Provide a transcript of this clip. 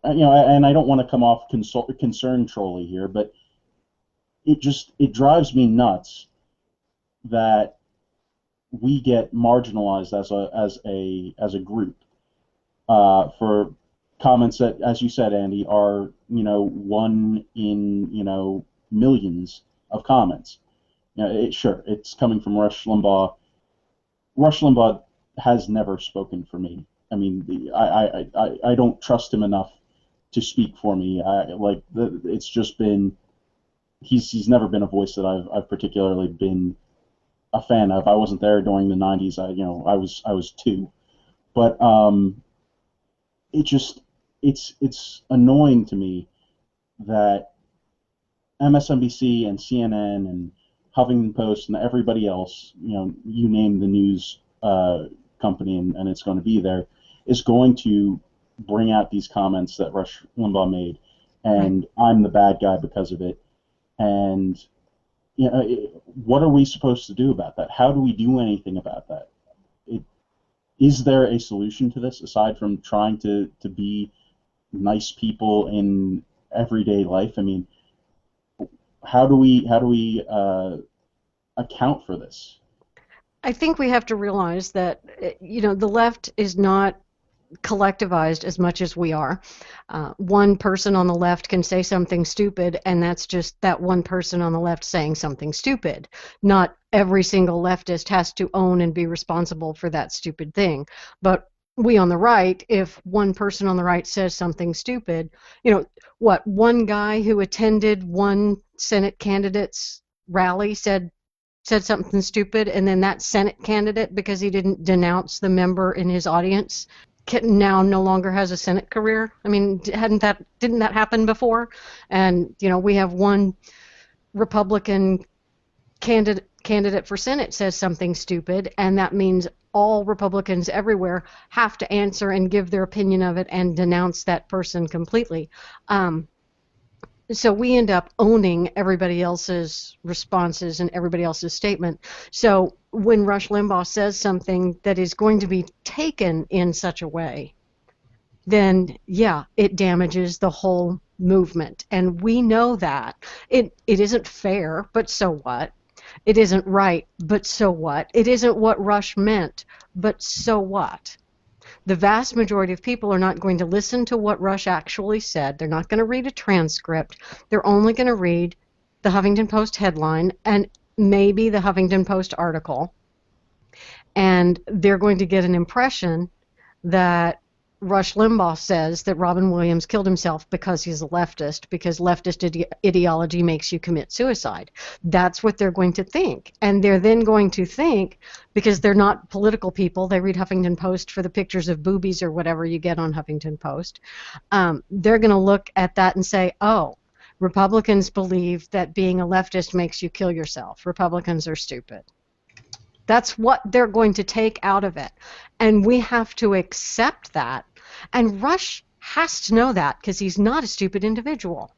and I don't want to come off concern trolly here, but it drives me nuts that we get marginalized as a group for comments that, as you said, Andy, are one in millions of comments. Sure, it's coming from Rush Limbaugh. Rush Limbaugh has never spoken for me. I mean, I don't trust him enough to speak for me. It's just been he's never been a voice that I've particularly been a fan of. I wasn't there during the '90s. I was two, but it just it's annoying to me that MSNBC and CNN and Huffington Post and everybody else, you name the news company, and it's going to be there, is going to bring out these comments that Rush Limbaugh made, Right. and I'm the bad guy because of it. And what are we supposed to do about that? How do we do anything about that? It, is there a solution to this aside from trying to be nice people in everyday life? I mean, how do we account for this? I think we have to realize that, the left is not collectivized as much as we are. One person on the left can say something stupid, and that's just that one person on the left saying something stupid. Not every single leftist has to own and be responsible for that stupid thing. But we on the right, if one person on the right says something stupid, one guy who attended one Senate candidate's rally said something stupid, and then that Senate candidate, because he didn't denounce the member in his audience, now no longer has a Senate career. I mean, didn't that happen before? And we have one Republican candidate for Senate says something stupid, and that means all Republicans everywhere have to answer and give their opinion of it and denounce that person completely. So we end up owning everybody else's responses and everybody else's statement. So when Rush Limbaugh says something that is going to be taken in such a way, then yeah, it damages the whole movement. And we know that. It isn't fair, but so what? It isn't right, but so what? It isn't what Rush meant, but so what? The vast majority of people are not going to listen to what Rush actually said. They're not going to read a transcript. They're only going to read the Huffington Post headline and maybe the Huffington Post article. And they're going to get an impression that Rush Limbaugh says that Robin Williams killed himself because he's a leftist, because leftist ideology makes you commit suicide. That's what they're going to think. And they're then going to think, because they're not political people, they read Huffington Post for the pictures of boobies or whatever you get on Huffington Post. They're going to look at that and say, oh, Republicans believe that being a leftist makes you kill yourself. Republicans are stupid. That's what they're going to take out of it. And we have to accept that. And Rush has to know that because he's not a stupid individual.